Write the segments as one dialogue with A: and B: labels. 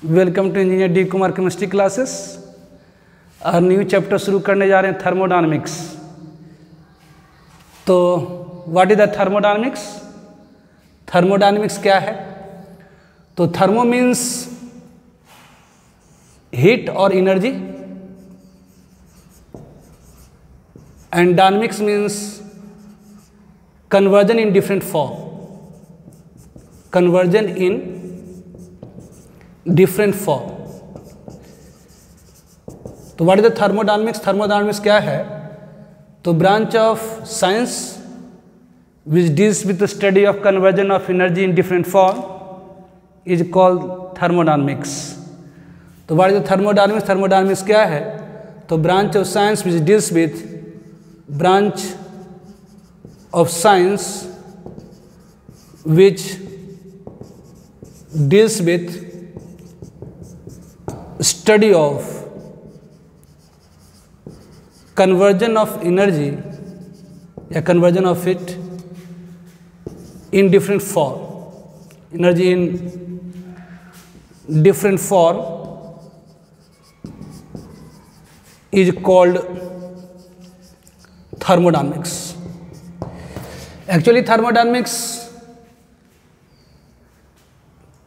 A: Welcome to engineer D Kumar chemistry classes. और new chapter शुरू करने जा रहे हैं थर्मोडायनेमिक्स। तो what is the thermodynamics? Thermodynamics क्या है? तो थर्मो मीन्स हीट और energy and dynamics means conversion in different form, conversion in different form. तो what is the thermodynamics? Thermodynamics क्या है? तो branch of science which deals with the study of conversion of energy in different form is called thermodynamics. तो what is the thermodynamics? Thermodynamics क्या है? तो branch of science which deals with branch of science which deals with study of conversion of energy या conversion of it in different form, energy in different form is called thermodynamics. Actually thermodynamics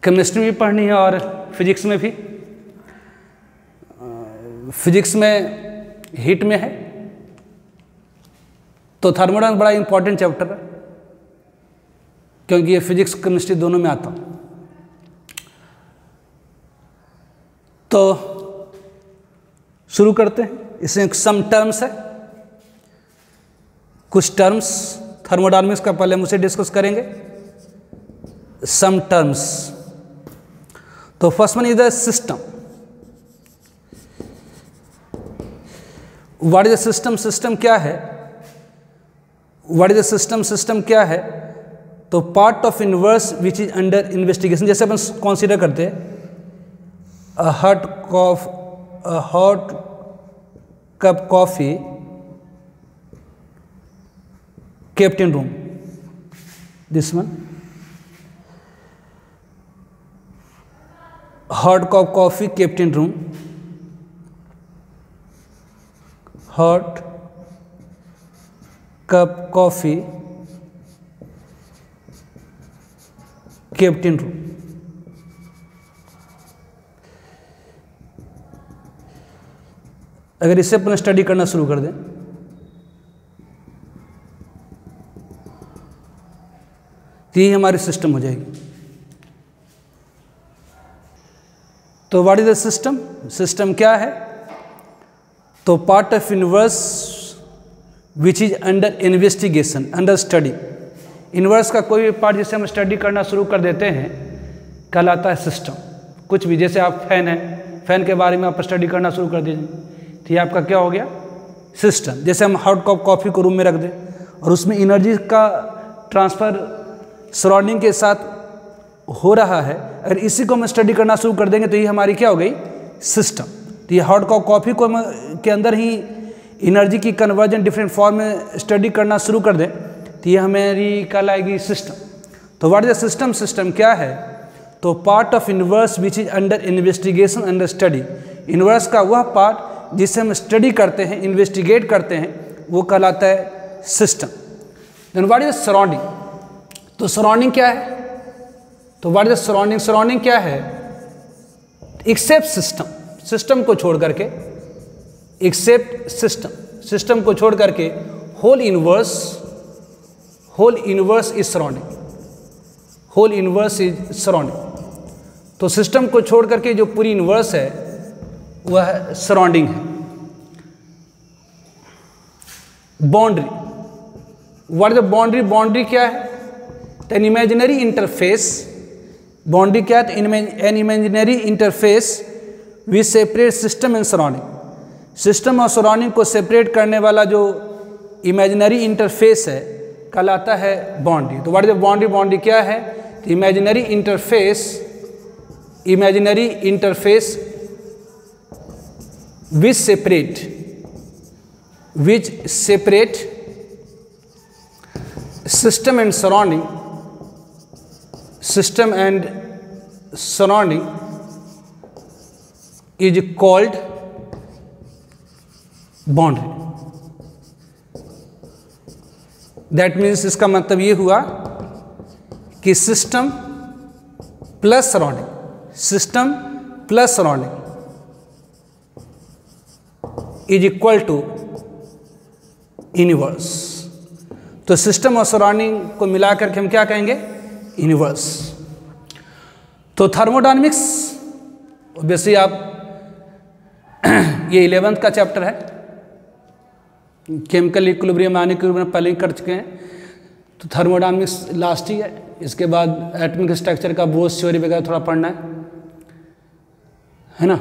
A: chemistry में भी पढ़नी है और physics में भी। Physics में heat में है, तो थर्मोडायनेमिक्स बड़ा इंपॉर्टेंट चैप्टर है क्योंकि ये फिजिक्स केमिस्ट्री दोनों में आता। तो शुरू करते हैं। इसमें सम टर्म्स है, कुछ टर्म्स थर्मोडायनेमिक्स का पहले हम उसे डिस्कस करेंगे। Some terms. तो first one is the system. What is the system? System क्या है? What is the system? System क्या है? तो part of universe which is under investigation. जैसे अपन कंसीडर करते हैं a hot cup coffee kept in room, this one, hot cup coffee kept in room, hot cup coffee kept in room। अगर इससे अपन study करना शुरू कर दें तो यही हमारी सिस्टम हो जाएगी। तो what is the system? System क्या है? तो part of universe which is under investigation, under study. Universe का कोई भी पार्ट जिसे हम स्टडी करना शुरू कर देते हैं कहलाता है सिस्टम। कुछ भी, जैसे आप फैन है, फैन के बारे में आप स्टडी करना शुरू कर दीजिए तो ये आपका क्या हो गया? सिस्टम। जैसे हम हॉट कप कॉफ़ी को रूम में रख दें और उसमें एनर्जी का ट्रांसफ़र सराउंडिंग के साथ हो रहा है, अगर इसी को हम स्टडी करना शुरू कर देंगे तो ये हमारी क्या हो गई? सिस्टम। तो ये हॉट कप कॉफ़ी को के अंदर ही एनर्जी की कन्वर्जन डिफरेंट फॉर्म में स्टडी करना शुरू कर दें तो ये हमारी कहलाएगी सिस्टम। तो what is the system? System क्या है? तो part of universe which is under investigation, under study. Universe का वह पार्ट जिसे हम स्टडी करते हैं, इन्वेस्टिगेट करते हैं, वो कहलाता है system. Then what is surrounding? तो सराउंडिंग क्या है? तो व्हाट इज सराउंडिंग? सराउंडिंग क्या है? एक्सेप्ट सिस्टम, सिस्टम को छोड़ करके, एक्सेप्ट सिस्टम, सिस्टम को छोड़ करके whole universe is surrounding, whole universe is surrounding. तो सिस्टम को छोड़ करके जो पूरी यूनिवर्स है वह सराउंडिंग है। Boundary. What is the boundary? Boundary क्या है? An imaginary interface. बाउंड्री क्या है? An imaginary interface which separate system and surrounding. System और सराउंडिंग को सेपरेट करने वाला जो इमेजिनरी इंटरफेस है कहलाता है बाउंड्री। तो what is the boundary? Boundary क्या है? तो imaginary interface which separate system and surrounding is called boundary. That means इसका मतलब ये हुआ कि system plus surrounding, system plus surrounding is equal to universe. तो सिस्टम और सराउंडिंग को मिलाकर के हम क्या कहेंगे? यूनिवर्स। तो थर्मोडायनेमिक्स ऑब्वियसली आप ये 11th का चैप्टर है, केमिकल इक्विलिब्रियम आयनिक इक्विलिब्रियम पहले ही कर चुके हैं, तो थर्मोडायनेमिक्स लास्ट ही है। इसके बाद एटॉमिक स्ट्रक्चर का बोस थ्योरी वगैरह थोड़ा पढ़ना है ना।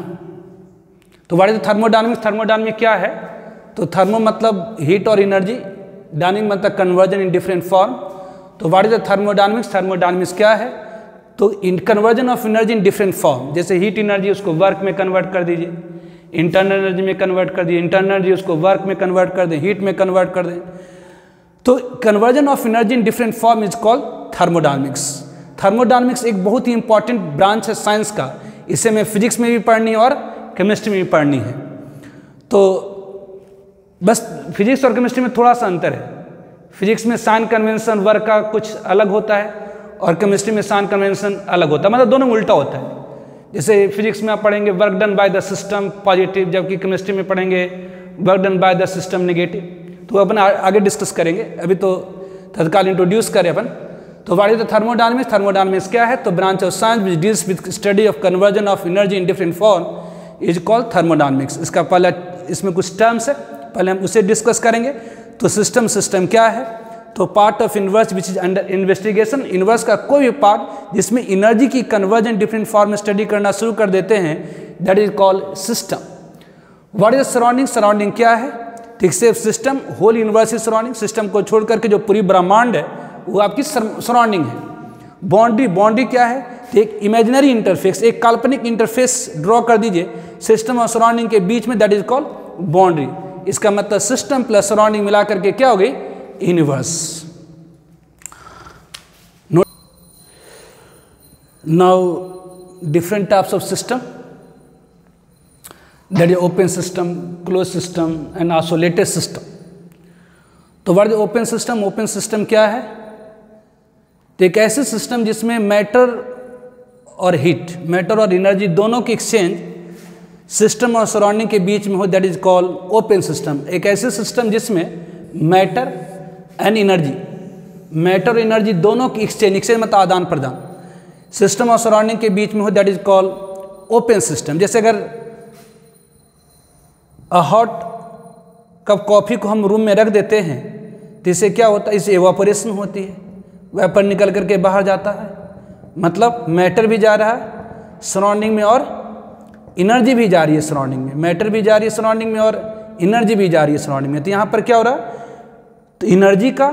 A: तो व्हाट इज थर्मोडायनेमिक्स? थर्मोडायनेमिक्स क्या है? तो थर्मो मतलब हीट और एनर्जी, डायनेमिक मतलब कन्वर्जन इन डिफरेंट फॉर्म। तो what is the thermodynamics? Thermodynamics क्या है? तो in conversion of energy in different form, जैसे हीट एनर्जी उसको वर्क में कन्वर्ट कर दीजिए, इंटरनल एनर्जी में कन्वर्ट कर दिए, इंटरनल एनर्जी उसको वर्क में कन्वर्ट कर दें, हीट में कन्वर्ट कर दें। तो conversion of energy in different form is called thermodynamics. Thermodynamics एक बहुत ही इंपॉर्टेंट ब्रांच है साइंस का, इसे हमें फिजिक्स में भी पढ़नी है और केमिस्ट्री में भी पढ़नी है। तो बस फिजिक्स और केमिस्ट्री में थोड़ा सा अंतर है। फिजिक्स में साइन कन्वेंशन वर्क का कुछ अलग होता है और केमिस्ट्री में साइन कन्वेंशन अलग होता है, मतलब दोनों में उल्टा होता है। जैसे फिजिक्स में आप पढ़ेंगे work done by the system positive, जबकि केमिस्ट्री में पढ़ेंगे work done by the system negative. तो अपन आगे डिस्कस करेंगे, अभी तो तत्काल इंट्रोड्यूस करें अपन। तो what is the thermodynamics? Thermodynamics क्या है? तो branch of science which deals with study of conversion of energy in different form is called thermodynamics. इसका पहला इसमें कुछ टर्म्स है, पहले हम उसे डिस्कस करेंगे। तो सिस्टम क्या है? तो part of universe which is under investigation, universe का कोई भी पार्ट जिसमें एनर्जी की कन्वर्जन डिफरेंट फॉर्म में स्टडी करना शुरू कर देते हैं, that is called system. What is surrounding? Surrounding क्या है? ठीक से system whole universe is surrounding, system को छोड़ करके जो पूरी ब्रह्मांड है वो आपकी सराउंडिंग है। बाउंड्री, बाउंड्री क्या है? तो एक इमेजिनरी इंटरफेस, एक काल्पनिक इंटरफेस ड्रॉ कर दीजिए सिस्टम और सराउंडिंग के बीच में, दैट इज कॉल्ड बाउंड्री। इसका मतलब सिस्टम प्लस सराउंडिंग मिला करके क्या हो गई? Universe. Now different types of system, that is open system, close system and isolated system. तो what is open system? Open system क्या है? तो एक ऐसे सिस्टम जिसमें मैटर और हीट, मैटर और एनर्जी दोनों की एक्सचेंज सिस्टम और सराउंडिंग के बीच में हो, that is called open system. एक ऐसे सिस्टम जिसमें मैटर एंड एनर्जी, मैटर और एनर्जी दोनों की एक्सचेंज, एक्सचेंज मतलब आदान प्रदान, सिस्टम और सराउंडिंग के बीच में हो, that is called open system. जैसे अगर हॉट कप कॉफ़ी को हम रूम में रख देते हैं तो इससे क्या होता है? इससे एवापोरेशन होती है, वेपर निकल करके बाहर जाता है, मतलब मैटर भी जा रहा है सराउंडिंग में और एनर्जी भी जा रही है सराउंडिंग में, मैटर भी जा रही है सराउंडिंग में और एनर्जी भी जा रही है सराउंडिंग में। तो यहाँ पर क्या हो रहा है? तो एनर्जी का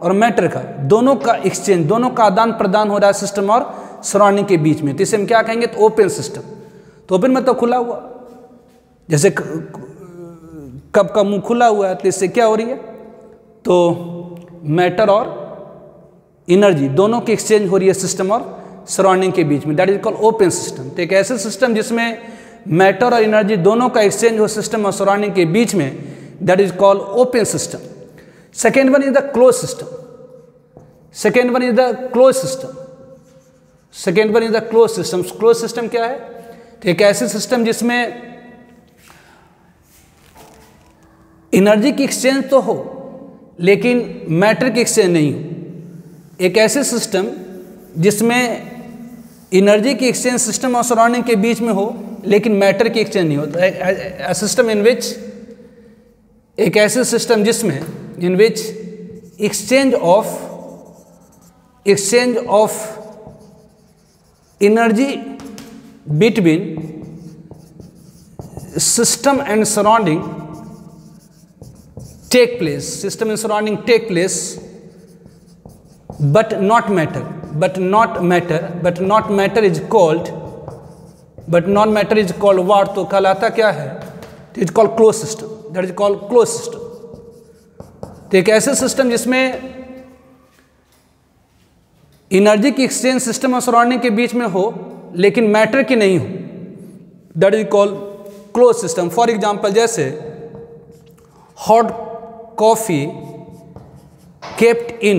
A: और मैटर का दोनों का एक्सचेंज, दोनों का आदान प्रदान हो रहा है सिस्टम और सराउंडिंग के बीच में। तो इसे हम क्या कहेंगे? तो ओपन सिस्टम। तो ओपन मतलब खुला हुआ, जैसे कप का मुंह खुला हुआ है तो इससे क्या हो रही है? तो मैटर और एनर्जी दोनों की एक्सचेंज हो रही है सिस्टम और सराउंडिंग के बीच में, that is called open system. तो एक ऐसे सिस्टम जिसमें मैटर और एनर्जी दोनों का एक्सचेंज हो सिस्टम और सराउंडिंग के बीच में, that is called open system. Second one is the close system. Second one is the close system. Second one is the close system. Close system क्या है? तो एक ऐसे सिस्टम जिसमें एनर्जी की एक्सचेंज तो हो लेकिन मैटर की एक्सचेंज नहीं हो। एक ऐसे सिस्टम जिसमें एनर्जी की एक्सचेंज सिस्टम और सराउंडिंग के बीच में हो लेकिन मैटर की एक्सचेंज नहीं हो। सिस्टम इन विच, एक ऐसे सिस्टम जिसमें in which exchange of energy between system and surrounding take place, system and surrounding take place, but not matter is called, what? तो कहलाता क्या है? It is called closed system, that is called closed system। तो एक ऐसे system जिसमें energy की exchange system और सराउंडिंग के बीच में हो लेकिन मैटर की नहीं हो, that is called close system. For example जैसे hot coffee kept in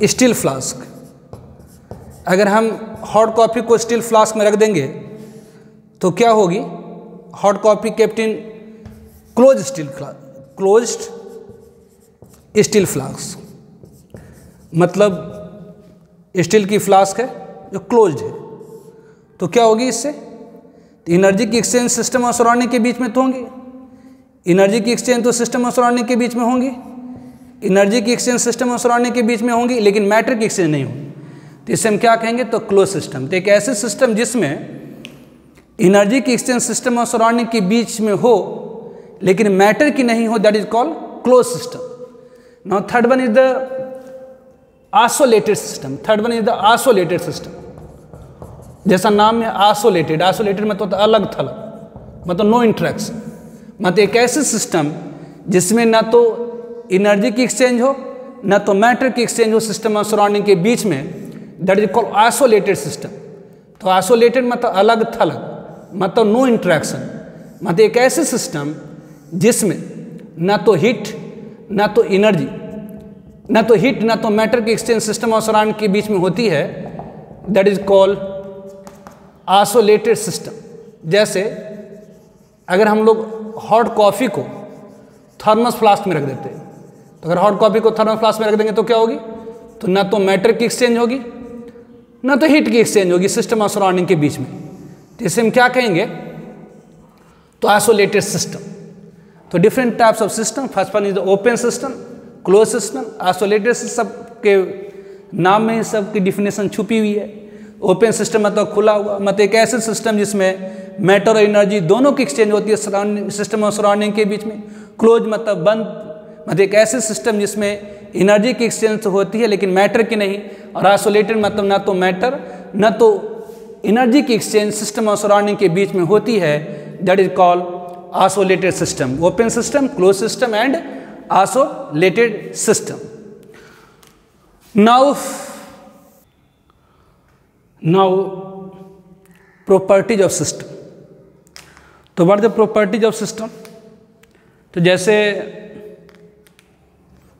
A: steel flask, अगर हम हॉट कॉफ़ी को स्टील फ्लास्क में रख देंगे तो क्या होगी, hot coffee kept in closed steel flask, मतलब स्टील की फ्लास्क है जो क्लोज्ड है, तो क्या होगी इससे, एनर्जी की एक्सचेंज सिस्टम और सराउंडिंग के बीच में तो होंगी, एनर्जी की एक्सचेंज तो सिस्टम और सराउंडिंग के बीच में होंगी, एनर्जी की एक्सचेंज सिस्टम और सराउंडिंग के बीच में होंगी, लेकिन मैटर की एक्सचेंज नहीं होगी, तो इसे हम क्या कहेंगे, तो क्लोज सिस्टम। तो एक ऐसे सिस्टम जिसमें एनर्जी की एक्सचेंज सिस्टम और सराउंडिंग के बीच में हो लेकिन मैटर की नहीं हो, that is called close system. Now third one is the isolated system. Third one is the isolated system, जैसा नाम है आइसोलेटेड, आइसोलेटेड मतलब तो अलग थलग, मतलब नो इंटरेक्शन, मतलब एक ऐसे सिस्टम जिसमें ना तो एनर्जी की एक्सचेंज हो ना तो मैटर की एक्सचेंज हो सिस्टम और सराउंडिंग के बीच में, that is called isolated system. तो आइसोलेटेड मतलब अलग थलग, मतलब नो इंटरेक्शन, मतलब एक ऐसे सिस्टम जिसमें ना तो हीट ना तो एनर्जी ना तो हीट ना तो मैटर की एक्सचेंज सिस्टम और सराउंडिंग के बीच में होती है, that is called isolated system. जैसे अगर हम लोग हॉट कॉफ़ी को थर्मस फ्लास्क में रख देते हैं, तो अगर हॉट कॉफ़ी को थर्मस फ्लास्क में रख देंगे तो क्या होगी, तो ना तो मैटर की एक्सचेंज होगी ना तो हीट की एक्सचेंज होगी सिस्टम और सराउंडिंग के बीच में, तो इसे हम क्या कहेंगे, तो आइसोलेटेड सिस्टम। तो different types of system, first one is the open system, close system, isolated system के नाम में सबकी डिफिनेशन छुपी हुई है। ओपन सिस्टम मतलब खुला हुआ, मतलब एक ऐसे सिस्टम जिसमें मैटर और एनर्जी दोनों की एक्सचेंज होती है सराउंडिंग सिस्टम और सराउंडिंग के बीच में। क्लोज मतलब बंद, मतलब एक ऐसे सिस्टम जिसमें एनर्जी की एक्सचेंज तो होती है लेकिन मैटर की नहीं। और आइसोलेटेड मतलब ना तो मैटर ना तो एनर्जी की एक्सचेंज सिस्टम और सराउंडिंग के बीच में होती है, that is called isolated system. Open system, close system and isolated system. Now properties of system. तो what are the properties of system, तो जैसे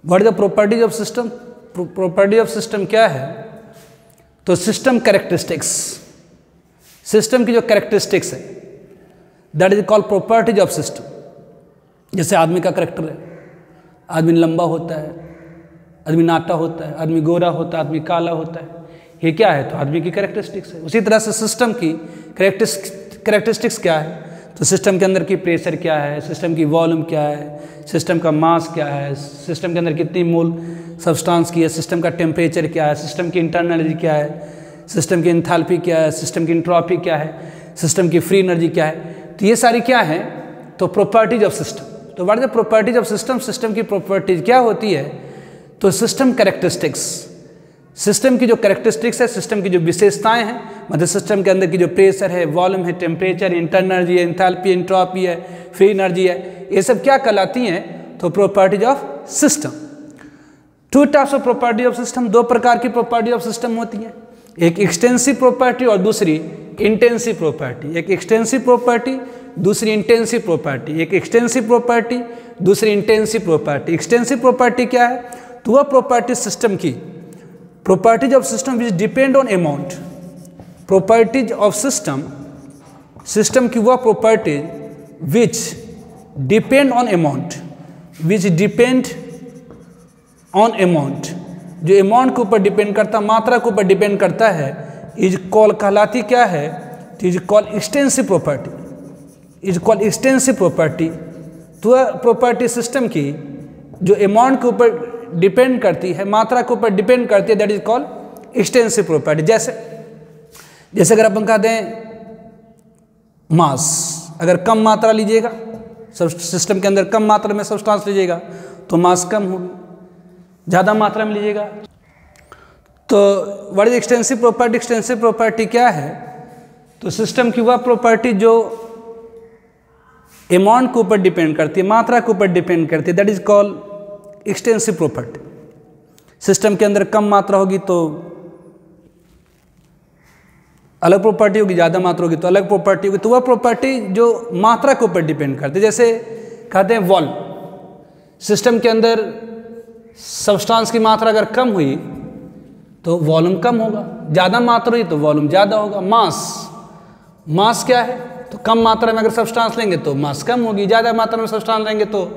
A: what is the properties of system, property of system क्या है, तो system characteristics, system की जो characteristics है that is called properties of system. जैसे आदमी का कैरेक्टर है, आदमी लंबा होता है, आदमी नाटा होता है, आदमी गोरा होता है, आदमी काला होता है, ये क्या है, तो आदमी की कैरेक्टरिस्टिक्स है। उसी तरह से सिस्टम की कैरेक्टरिस्टिक्स क्या है, तो सिस्टम के अंदर की प्रेशर क्या है, सिस्टम की वॉल्यूम क्या है, सिस्टम का मास क्या है, सिस्टम के अंदर कितनी मोल सब्सटेंस की है, सिस्टम का टेम्परेचर क्या है, सिस्टम की इंटरनल एनर्जी क्या है, सिस्टम की एंथैल्पी क्या है, सिस्टम की एंट्रोपी क्या है, सिस्टम की फ्री एनर्जी क्या है, तो ये सारी क्या है, तो प्रॉपर्टीज ऑफ सिस्टम। तो what is the properties of system, system की प्रॉपर्टीज क्या होती है, तो सिस्टम कैरेक्टरिस्टिक्स, सिस्टम की जो कैरेक्टरिस्टिक्स है, सिस्टम की जो विशेषताएं हैं, मतलब सिस्टम के अंदर की जो प्रेशर है, वॉल्यूम है, टेम्परेचर, इंटरनल एनर्जी है, एंथैल्पी, एंट्रोपी है, फ्री एनर्जी है, ये सब क्या कहलाती हैं, तो properties of system. Two types of property of system, दो प्रकार की प्रॉपर्टी ऑफ सिस्टम होती है, एक एक्सटेंसिव प्रॉपर्टी और दूसरी इंटेंसिव प्रॉपर्टी। एक एक्सटेंसिव प्रॉपर्टी, दूसरी इंटेंसिव प्रॉपर्टी, एक एक्सटेंसिव प्रॉपर्टी, दूसरी इंटेंसिव प्रॉपर्टी। एक्सटेंसिव प्रॉपर्टी क्या है, तो वह प्रॉपर्टी सिस्टम की, properties of system which depend on amount, properties of system, system की वह properties which depend on amount, which depend on amount, जो अमाउंट के ऊपर डिपेंड करता, मात्रा के ऊपर डिपेंड करता है, इज कॉल कहलाती क्या है, तो is call extensive property, is call extensive property. तो वह प्रॉपर्टी सिस्टम की जो अमाउंट के ऊपर डिपेंड करती है, मात्रा के ऊपर डिपेंड करती है, that is call extensive property. जैसे अगर अपन कहते हैं मास, अगर कम मात्रा लीजिएगा, सब सिस्टम के अंदर कम मात्रा में सब्सटेंस लीजिएगा तो मास कम होगी, ज़्यादा मात्रा में लीजिएगा तो what is extensive property. Extensive property क्या है, तो सिस्टम की वह प्रॉपर्टी जो अमाउंट के ऊपर डिपेंड करती है, मात्रा के ऊपर डिपेंड करती है, that is call extensive property. System के अंदर कम मात्रा होगी तो अलग प्रॉपर्टी होगी, ज़्यादा मात्रा होगी तो अलग प्रॉपर्टी होगी। तो वह प्रॉपर्टी जो मात्रा के ऊपर डिपेंड करती है, जैसे कहते हैं वॉल्यूम, सिस्टम के अंदर सब्सटेंस की मात्रा अगर कम हुई तो वॉल्यूम कम होगा, ज़्यादा मात्रा हुई तो वॉल्यूम ज़्यादा होगा। मास क्या है, तो कम मात्रा में अगर सब्सटेंस लेंगे तो मास कम होगी, ज़्यादा मात्रा में सब्सटेंस लेंगे तो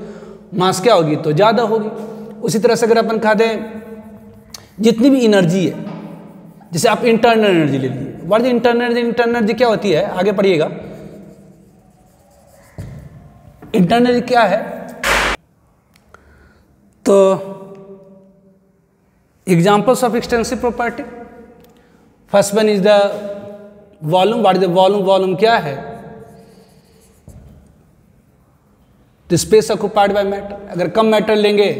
A: मास क्या होगी, तो ज़्यादा होगी। उसी तरह से अगर अपन कह दें जितनी भी एनर्जी है, जैसे आप इंटरनल एनर्जी ले लीजिए, वर्ड इंटरनल एनर्जी क्या होती है, आगे पढ़िएगा। इंटरनल क्या है, तो examples of extensive property, first one is the volume. What is the volume, volume क्या है, the space occupied by matter. अगर कम मैटर लेंगे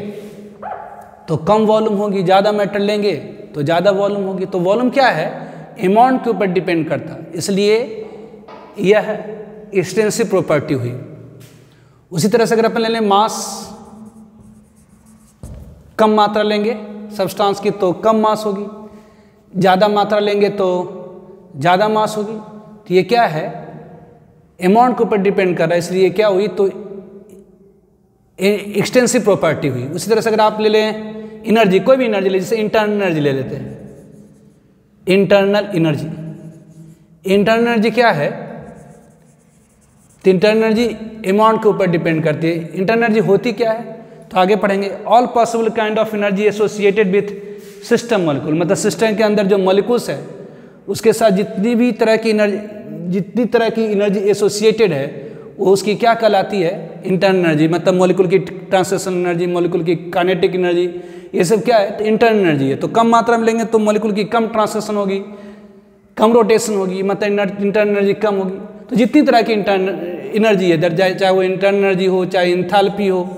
A: तो कम वॉल्यूम होगी, ज़्यादा मैटर लेंगे तो ज़्यादा वॉल्यूम होगी। तो वॉल्यूम क्या है, अमाउंट के ऊपर डिपेंड करता है, इसलिए यह एक्सटेंसिव प्रॉपर्टी हुई। उसी तरह से अगर अपन ले लें मास, कम मात्रा लेंगे सब्सटेंस की तो कम मास होगी, ज़्यादा मात्रा लेंगे तो ज़्यादा मास होगी। तो ये क्या है, अमाउंट के ऊपर डिपेंड कर रहा है, इसलिए क्या हुई, तो एक्सटेंसिव प्रॉपर्टी हुई। उसी तरह से अगर आप ले लें एनर्जी, कोई भी एनर्जी ले, जैसे इंटरनल एनर्जी ले लेते हैं, इंटरनल एनर्जी। इंटरनल एनर्जी क्या है, तो इंटरनल एनर्जी अमाउंट के ऊपर डिपेंड करती है। इंटरनल एनर्जी होती क्या है, तो आगे पढ़ेंगे। All possible kind of energy associated with system molecule, मतलब सिस्टम के अंदर जो मॉलिक्यूल्स है उसके साथ जितनी तरह की एनर्जी एसोसिएटेड है वो उसकी क्या कहलाती है, इंटरनल एनर्जी। मतलब मॉलिक्यूल की ट्रांसलेशन एनर्जी, मॉलिक्यूल की काइनेटिक एनर्जी, ये सब क्या है, तो इंटरनल एनर्जी है। तो कम मात्रा में लेंगे तो मॉलिक्यूल की कम ट्रांसलेशन होगी, कम रोटेशन होगी, मतलब इंटरनल एनर्जी कम होगी। तो जितनी तरह की इंटरनल एनर्जी है, चाहे वो इंटरनल एनर्जी हो, चाहे इंथैल्पी हो,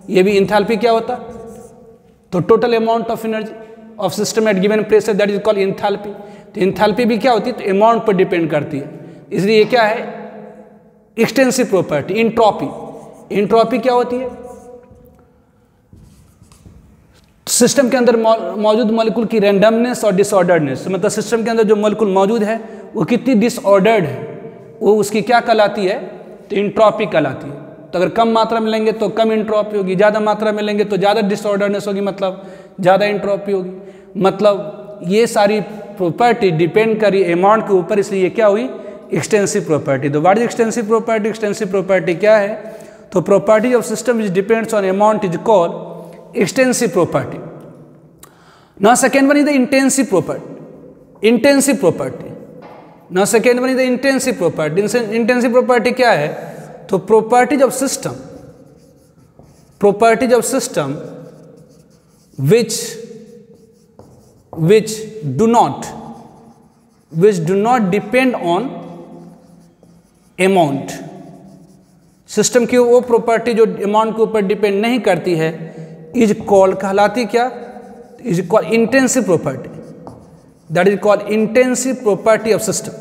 A: ये भी इंथैल्पी क्या होता, तो total amount of energy of system eight given pressure, that is called enthalpy. तो इंथैल्पी भी क्या होती है, तो अमाउंट पर डिपेंड करती है, इसलिए ये क्या है, एक्सटेंसिव प्रॉपर्टी। इंट्रोपी क्या होती है, सिस्टम के अंदर मौजूद मॉलिक्यूल की रैंडमनेस और डिसऑर्डर्डनेस, मतलब सिस्टम के अंदर जो मॉलिक्यूल मौजूद है वो कितनी डिसऑर्डर्ड है, वो उसकी क्या कहलाती है, तो इंट्रोपी कहलाती है। तो अगर कम मात्रा में लेंगे तो कम इंट्रोपी होगी, ज़्यादा मात्रा में लेंगे तो ज़्यादा डिसऑर्डरनेस होगी, मतलब ज़्यादा इंट्रोपी होगी। मतलब ये सारी प्रॉपर्टी डिपेंड करी अमाउंट के ऊपर, इसलिए ये क्या हुई, एक्सटेंसिव प्रॉपर्टी। तो what is extensive property, extensive property क्या है, तो property of system which depends on amount is called extensive property. Now second one is the intensive property. Intensive property, now second one is the intensive property. Intensive property क्या है, तो properties of system which do not depend on amount। System की वो property जो amount के ऊपर depend नहीं करती है इज कॉल्ड, कहलाती क्या, is called intensive property, that is called intensive property of system.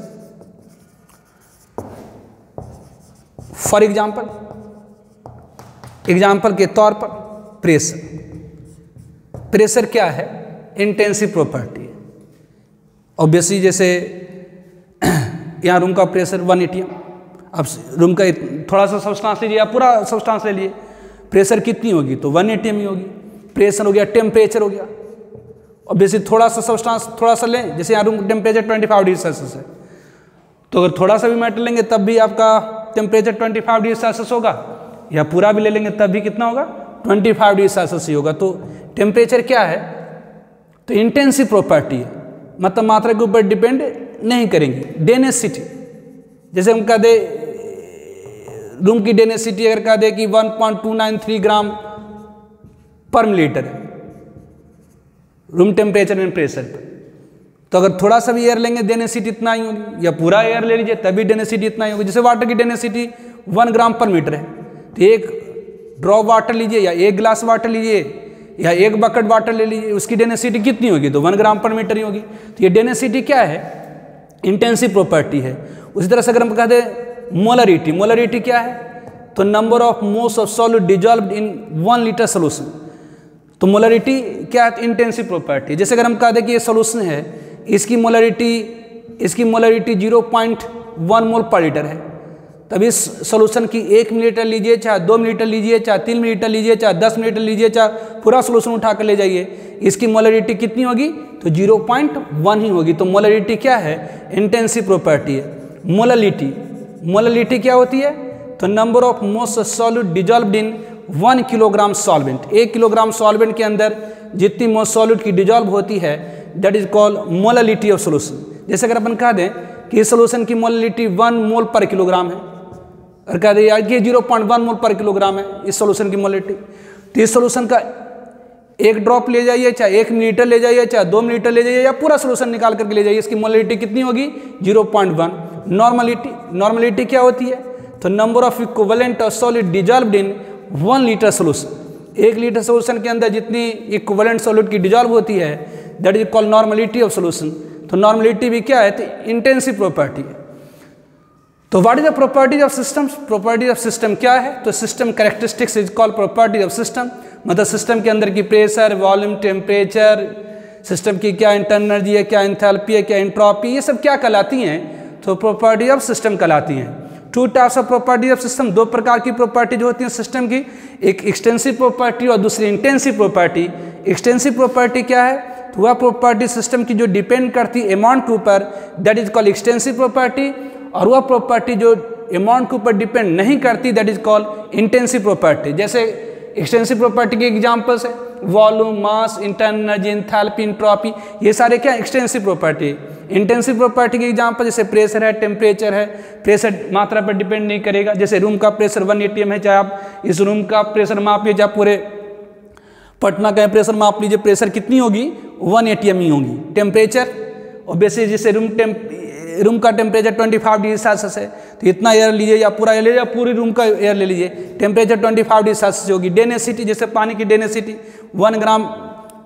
A: For example के तौर पर प्रेशर क्या है, इंटेंसिव प्रॉपर्टी है। ऑब्वियसली जैसे यहाँ रूम का प्रेशर 1 atm, अब रूम का थोड़ा सा सब्सटेंस लीजिए या पूरा सब्सटेंस ले लिए, प्रेशर कितनी होगी, तो 1 atm ही होगी। प्रेशर हो गया, टेम्परेचर हो गया। ऑब्वियसली थोड़ा सा सब्सटेंस थोड़ा सा लें, जैसे यहाँ रूम टेम्परेचर 25 डिग्री सेल्सियस है, तो अगर थोड़ा सा भी मैटर लेंगे तब भी आपका टेम्परेचर 25 डिग्री सेल्सियस होगा, या पूरा भी ले लेंगे तब भी कितना होगा, 25 डिग्री सेल्सियस ही होगा। तो टेम्परेचर क्या है, तो इंटेंसिव प्रॉपर्टी है, मतलब मात्रा के ऊपर डिपेंड नहीं करेंगे। डेंसिटी, जैसे हम कह दे रूम की डेंसिटी अगर कह दे कि 1.293 ग्राम पर मिलीलीटर है रूम टेम्परेचर एंड प्रेशर पर, तो अगर थोड़ा सा भी एयर लेंगे डेंसिटी इतना ही होगी, या पूरा एयर ले लीजिए तभी डेंसिटी इतना ही होगी। जैसे वाटर की डेंसिटी 1 ग्राम पर मीटर है, तो एक ड्रॉप वाटर लीजिए या एक गिलास वाटर लीजिए या एक बकेट वाटर ले लीजिए, उसकी डेंसिटी कितनी होगी, तो 1 ग्राम पर मीटर ही होगी। तो ये डेंसिटी क्या है, इंटेंसिव प्रॉपर्टी है। उसी तरह से अगर हम कहते हैं मोलरिटी क्या है, तो number of moles of solid dissolved in 1 litre solution. तो मोलरिटी क्या है, इंटेंसिव प्रॉपर्टी। जैसे अगर हम कहते हैं कि ये सोल्यूशन है, इसकी मोलरिटी इसकी मोलरिटी 0.1 मोल पर लीटर है। तब इस सॉल्यूशन की 1 मिलीलीटर लीजिए, चाहे 2 मिलीलीटर लीजिए, चाहे 3 मिलीलीटर लीजिए, चाहे 10 मिलीलीटर लीजिए, चाहे पूरा सॉल्यूशन उठा कर ले जाइए, इसकी मोलरिटी कितनी होगी? तो 0.1 ही होगी। तो मोलरिटी क्या है? इंटेंसिव प्रॉपर्टी है। मोलरिटी क्या होती है? तो number of moles solute dissolved in 1 kilogram solvent. 1 kilogram solvent के अंदर जितनी मोल सॉल्यूट की डिजॉल्व होती है, that is called molarity of solution. जैसे अगर अपन कह दें कि इस सोल्यूशन की मोलरिटी 1 मोल पर किलोग्राम है, और कह दें यार कि 0.1 मोल पर किलोग्राम है इस सोल्यूशन की मोलरिटी, तो इस सोल्यूशन का एक ड्रॉप ले जाइए, चाहे 1 मिलीलीटर ले जाइए, चाहे 2 मिलीलीटर ले जाइए, या पूरा सोल्यूशन निकाल करके ले जाइए, इसकी मोलरिटी कितनी होगी? 0.1। नॉर्मलिटी क्या होती है? तो number of equivalent of solid dissolved in 1 litre solution. 1 litre solution के अंदर जितनी इक्विवेलेंट सॉलिड की डिजॉल्व होती है, that is called normality of solution. तो नॉर्मलिटी भी क्या है? तो इंटेंसिव प्रॉपर्टी है। तो what is the properties of system? Properties of system क्या है? तो system characteristics is called properties of system. मतलब सिस्टम के अंदर की प्रेशर, वॉल्यूम, टेम्परेचर, सिस्टम की क्या इंटरनल एनर्जी है, क्या एंथैल्पी है, क्या एंट्रोपी, ये सब क्या कहलाती हैं? तो प्रॉपर्टी ऑफ सिस्टम कहलाती हैं। 2 types of property of system, 2 प्रकार की प्रॉपर्टी जो होती हैं सिस्टम की, एक एक्सटेंसिव प्रॉपर्टी और दूसरी इंटेंसिव प्रॉपर्टी। एक्सटेंसिव प्रॉपर्टी क्या है? तो वह प्रॉपर्टी सिस्टम की जो डिपेंड करती है अमाउंट के ऊपर, that is called extensive property. और वह प्रॉपर्टी जो अमाउंट के ऊपर डिपेंड नहीं करती, that is called intensive property. जैसे एक्सटेंसिव प्रॉपर्टी के एग्जांपल्स है वॉल्यूम, मास, इंटरनल एनर्जी, एंथैल्पी, एंट्रोपी, ये सारे क्या एक्सटेंसिव प्रॉपर्टी। इंटेंसिव प्रॉपर्टी के एग्जांपल जैसे प्रेशर है, टेम्परेचर है। प्रेशर मात्रा पर डिपेंड नहीं करेगा, जैसे रूम का प्रेशर 1 atm है, चाहे आप इस रूम का प्रेशर माप लीजिए, चाहे पूरे पटना का प्रेशर माप लीजिए, प्रेशर कितनी होगी? 1 atm ही होगी। टेम्परेचर ऑब्वियसली जैसे रूम का टेम्परेचर 25 डिग्री सेल्सियस है, तो इतना एयर लीजिए, या पूरा एयर लीजिए, या पूरी रूम का एयर ले लीजिए, टेम्परेचर 25 डिग्री सेल्सियस होगी। डेंसिटी जैसे पानी की डेंसिटी 1 ग्राम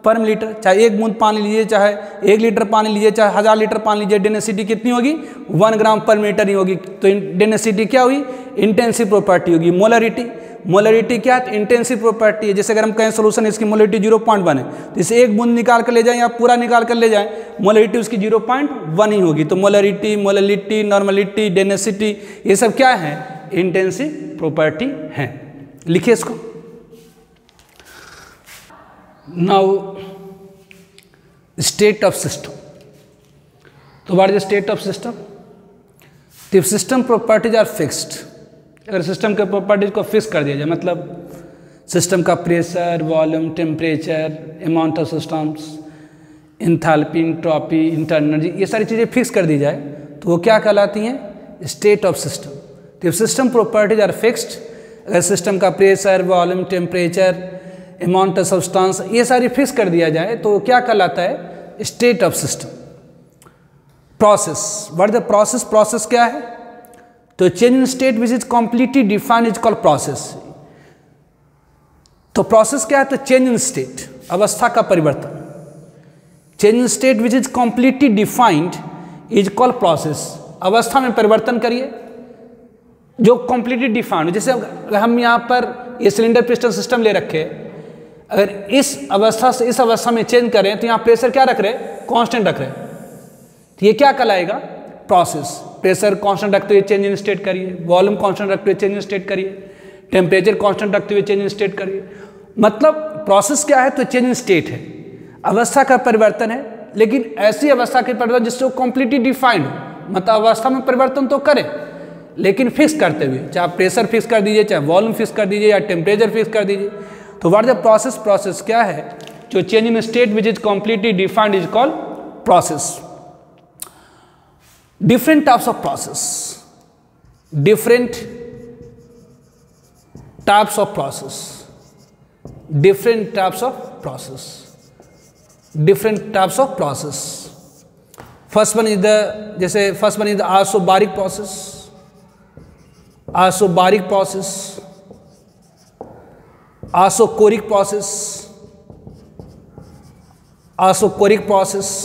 A: पर मिलीलीटर, चाहे 1 बूंद पानी लीजिए, चाहे 1 लीटर पानी लीजिए, चाहे 1000 लीटर पानी लीजिए, डेंसिटी कितनी होगी? 1 ग्राम पर मिलीलीटर ही होगी। तो डेंसिटी क्या हुई? इंटेंसिव प्रॉपर्टी होगी। मोलरिटी क्या है? इंटेंसिव प्रॉपर्टी है। जैसे अगर हम कहें सोल्यूशन इसकी मोलरिटी 0.1 है, तो इसे 1 बूंद निकाल कर ले जाएं या पूरा निकाल कर ले जाएं, मोलरिटी उसकी 0.1 ही होगी। तो मोलरिटी, नॉर्मलिटी, डेंसिटी, ये सब क्या है? इंटेंसिव प्रॉपर्टी है। लिखिए इसको। Now state of system. तो what is the state of system? If system properties are fixed, अगर सिस्टम के प्रॉपर्टीज को फिक्स कर दिया जाए, मतलब सिस्टम का pressure, volume, temperature, amount of systems, enthalpy, entropy, internal energy, ये सारी चीज़ें फिक्स कर दी जाए, तो वो क्या कहलाती हैं? State of system. तो सिस्टम प्रॉपर्टीज आर फिक्स्ड, अगर सिस्टम का pressure, volume, temperature, amount of substance, ये सारी फिक्स कर दिया जाए, तो क्या कहलाता है? State of system. Process, what is the process? Process क्या है? तो change in state which is completely defined is called process. तो प्रोसेस क्या है? तो चेंज इन स्टेट, अवस्था का परिवर्तन। Change in state which is completely defined is called process. अवस्था में परिवर्तन करिए जो कम्प्लीटली डिफाइंड। जैसे अगर हम यहाँ पर ये सिलेंडर पिस्टन सिस्टम ले रखे, अगर इस अवस्था से इस अवस्था में चेंज करें, तो यहाँ प्रेशर क्या रख रहे? कांस्टेंट रख रहे। तो ये क्या कहलाएगा? प्रोसेस। प्रेशर कांस्टेंट रखते हुए चेंज इन स्टेट करिए, वॉल्यूम कांस्टेंट रखते हुए चेंज इन स्टेट करिए, टेम्परेचर कांस्टेंट रखते हुए चेंज इन स्टेट करिए। मतलब प्रोसेस क्या है? तो चेंज इन स्टेट है, अवस्था का परिवर्तन है, लेकिन ऐसी अवस्था के परिवर्तन जिससे वो कम्प्लीटली डिफाइंड हो, मतलब अवस्था में परिवर्तन तो करे लेकिन फिक्स करते हुए, चाहे प्रेशर फिक्स कर दीजिए, चाहे वॉल्यूम फिक्स कर दीजिए, या टेम्परेचर फिक्स कर दीजिए। तो what is the process? Process क्या है? जो change in state which is completely defined is called process. Different types of process, different types of process, different types of process, different types of process. First one is the, जैसे first one is the isobaric process, isobaric process, isochoric process, isochoric process,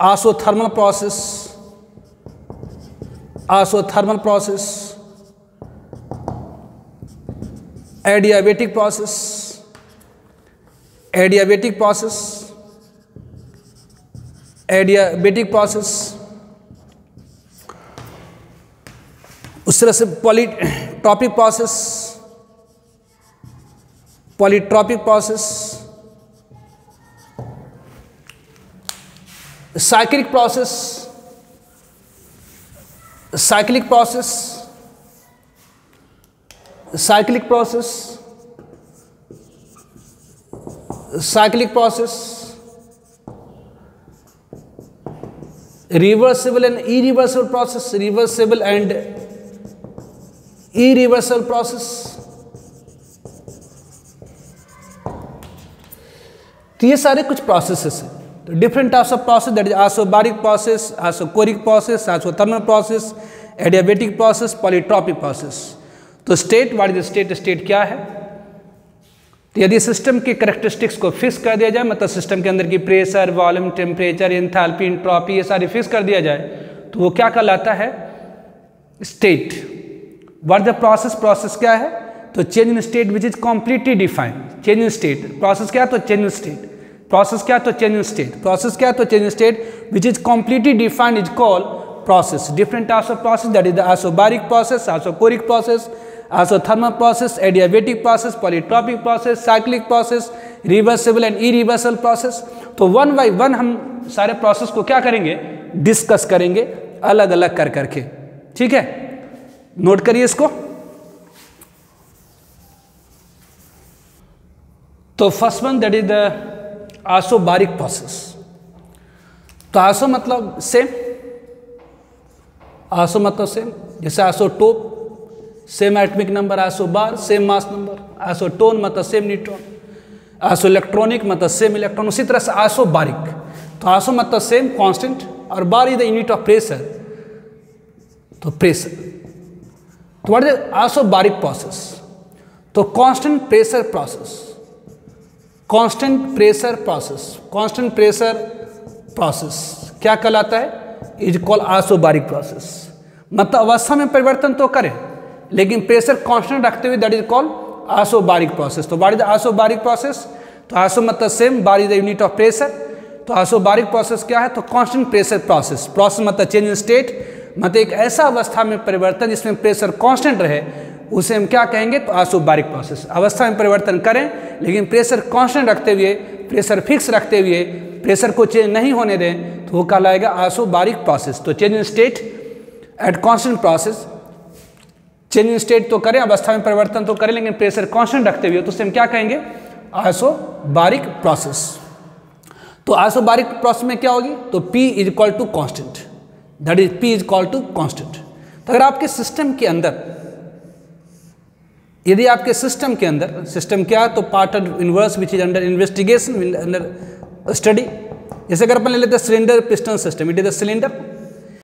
A: isothermal process, isothermal process, adiabatic process, adiabatic process, adiabatic process, उस तरह से polytropic process, cyclic process, cyclic process, reversible and irreversible process, reversible and irreversible process. तो ये सारे कुछ processes हैं। तो different types of process, that is isobaric process, isochoric process, isothermal process, adiabatic process, polytropic process. तो state, what is state? State क्या है? तो यदि सिस्टम की कैरेक्टरिस्टिक्स को फिक्स कर दिया जाए, मतलब सिस्टम के अंदर की pressure, volume, temperature, enthalpy, entropy, ये सारी फिक्स कर दिया जाए, तो वो क्या कहलाता है? State. What the process? Process क्या है? तो change in state which is completely defined. Change in state, process क्या है? तो चेंज इन स्टेट। प्रोसेस क्या है? तो चेंज इन स्टेट। प्रोसेस क्या है? तो change in state which is completely defined is called process. Different types of process, that is the isobaric process, isochoric process, isothermal process, adiabatic process, polytropic process, cyclic process, reversible and irreversible process. तो one by one हम सारे process को क्या करेंगे? Discuss करेंगे अलग अलग कर करके। ठीक है, नोट करिए इसको। तो first one, that is the isobaric process. तो आइसो मतलब सेम, आइसो मतलब सेम, जैसे isotope same atomic number, isobar same mass number, isotone मतलब सेम न्यूट्रॉन, आइसो इलेक्ट्रॉनिक मतलब सेम इलेक्ट्रॉन। उसी तरह से आइसोबारिक, तो आइसो मतलब सेम कांस्टेंट, और bar is the unit of pressure. तो प्रेशर, तो व्हाट इज आइसोबारिक प्रोसेस? तो constant pressure process, constant pressure process, constant pressure process क्या कहलाता है? Is called isobaric process. मतलब अवस्था में परिवर्तन तो करें लेकिन प्रेशर कांस्टेंट रखते हुए, that is called isobaric process. तो व्हाट इज आइसोबारिक प्रोसेस? तो आइसो मतलब same, bar is the unit of pressure. तो आइसोबारिक प्रोसेस क्या है? तो कांस्टेंट प्रेशर प्रोसेस। प्रोसेस मतलब चेंज इन स्टेट, मतलब एक ऐसा अवस्था में परिवर्तन जिसमें प्रेशर कांस्टेंट रहे, उसे हम क्या कहेंगे? तो आइसोबारिक प्रोसेस। अवस्था में परिवर्तन करें लेकिन प्रेशर कांस्टेंट रखते हुए, प्रेशर फिक्स रखते हुए, प्रेशर को चेंज नहीं होने दें, तो वो कहलाएगा आइसोबारिक प्रोसेस। तो change in state at constant process, change in state तो करें, अवस्था में परिवर्तन तो करें लेकिन प्रेशर कांस्टेंट रखते हुए, तो उसे हम क्या कहेंगे? Isobaric process. तो आइसोबारिक प्रोसेस में क्या होगी? तो P is equal to constant, that is P is equal to constant. तो अगर आपके सिस्टम के अंदर, यदि आपके सिस्टम के अंदर, सिस्टम क्या है? तो part of universe which is under investigation, under study. जैसे अगर अपन ले लेते हैं cylinder piston system, it is the cylinder,